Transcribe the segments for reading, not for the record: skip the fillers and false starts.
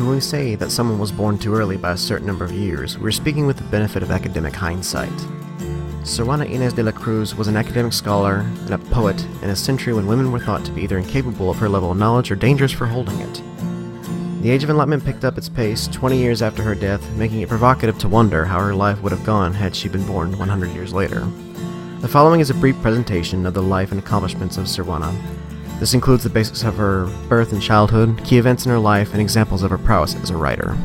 when we say that someone was born too early by a certain number of years, we're speaking with the benefit of academic hindsight. Sor Juana Inés de la Cruz was an academic scholar and a poet in a century when women were thought to be either incapable of her level of knowledge or dangerous for holding it. The Age of Enlightenment picked up its pace 20 years after her death, making it provocative to wonder how her life would have gone had she been born 100 years later. The following is a brief presentation of the life and accomplishments of Sor Juana. This includes the basics of her birth and childhood, key events in her life, and examples of her prowess as a writer.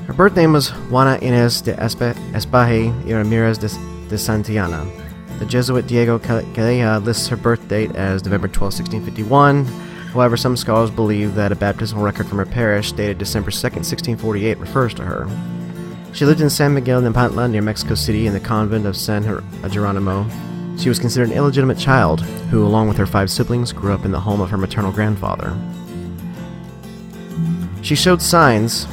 Her birth name was Juana Inés de Espaje y Ramirez de Santillana. The Jesuit Diego Calleja lists her birth date as November 12, 1651. However, some scholars believe that a baptismal record from her parish dated December 2, 1648 refers to her. She lived in San Miguel de Pantla near Mexico City in the convent of San Jeronimo. She was considered an illegitimate child who, along with her 5 siblings, grew up in the home of her maternal grandfather. She showed signs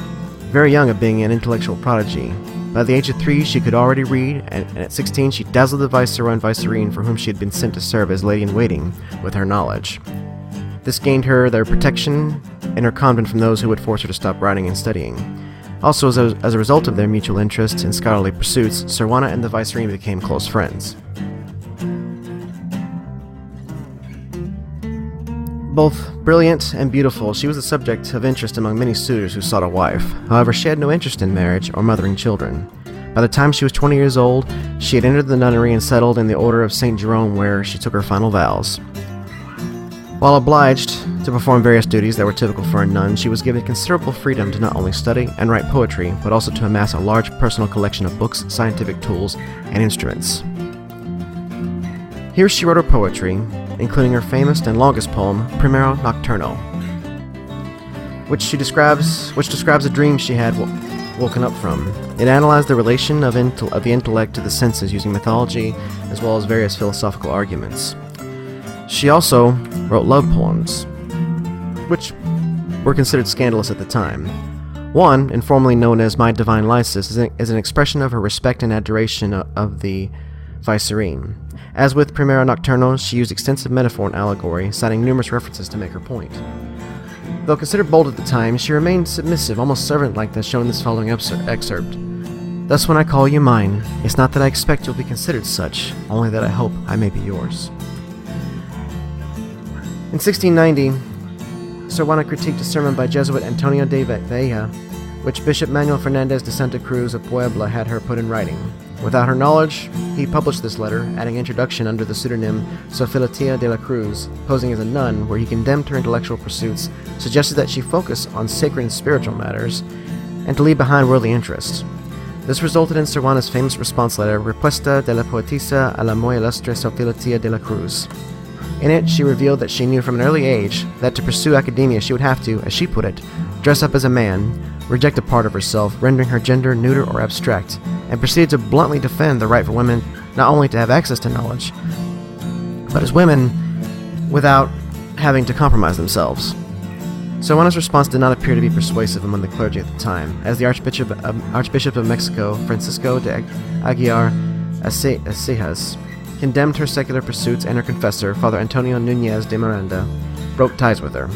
very young of being an intellectual prodigy. By the age of 3, she could already read, and at 16 she dazzled the viceroy and vicereine for whom she had been sent to serve as lady-in-waiting with her knowledge. This gained her their protection in her convent from those who would force her to stop writing and studying. Also, as a result of their mutual interest in scholarly pursuits, Sor Juana and the vicereine became close friends. Both brilliant and beautiful, she was the subject of interest among many suitors who sought a wife. However, she had no interest in marriage or mothering children. By the time she was 20 years old, she had entered the nunnery and settled in the Order of St. Jerome, where she took her final vows. While obliged to perform various duties that were typical for a nun, she was given considerable freedom to not only study and write poetry, but also to amass a large personal collection of books, scientific tools, and instruments. Here she wrote her poetry, including her famous and longest poem, Primero Nocturno, which describes a dream she had woken up from. It analyzed the relation of the intellect to the senses using mythology, as well as various philosophical arguments. She also wrote love poems, which were considered scandalous at the time. One, informally known as My Divine Lysis, is an expression of her respect and adoration of the vicereine. As with Primero Nocturno, she used extensive metaphor and allegory, citing numerous references to make her point. Though considered bold at the time, she remained submissive, almost servant-like, as shown in this following excerpt. Thus when I call you mine, it's not that I expect you'll be considered such, only that I hope I may be yours. In 1690, Sor Juana critiqued a sermon by Jesuit Antonio de Vella, which Bishop Manuel Fernandez de Santa Cruz of Puebla had her put in writing. Without her knowledge, he published this letter, adding introduction under the pseudonym Sofia de la Cruz, posing as a nun, where he condemned her intellectual pursuits, suggested that she focus on sacred and spiritual matters, and to leave behind worldly interests. This resulted in Sor Juana's famous response letter, Respuesta de la Poetisa a la muy ilustre Sofia de la Cruz. In it, she revealed that she knew from an early age that to pursue academia she would have to, as she put it, dress up as a man, reject a part of herself, rendering her gender neuter or abstract, and proceeded to bluntly defend the right for women not only to have access to knowledge, but as women without having to compromise themselves. Sor Juana's response did not appear to be persuasive among the clergy at the time, as the Archbishop of Mexico, Francisco de Aguiar Acejas, condemned her secular pursuits, and her confessor, Father Antonio Núñez de Miranda, broke ties with her.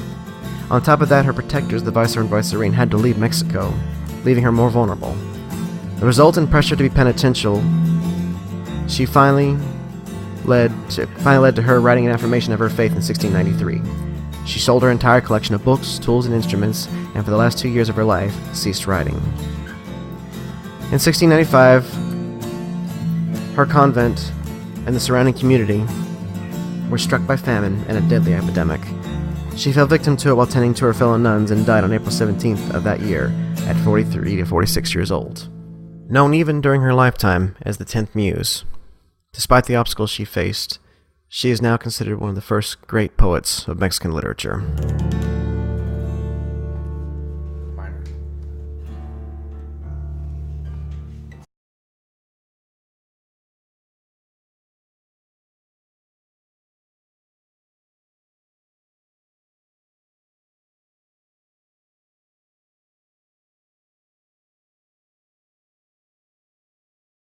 On top of that, her protectors, the viceroy and vicereine, had to leave Mexico, leaving her more vulnerable. The resultant pressure to be penitential finally led to her writing an affirmation of her faith in 1693. She sold her entire collection of books, tools, and instruments, and for the last 2 years of her life, ceased writing. In 1695, her convent and the surrounding community were struck by famine and a deadly epidemic. She fell victim to it while tending to her fellow nuns and died on April 17th of that year at 43 to 46 years old. Known even during her lifetime as the 10th Muse, despite the obstacles she faced, she is now considered one of the first great poets of Mexican literature.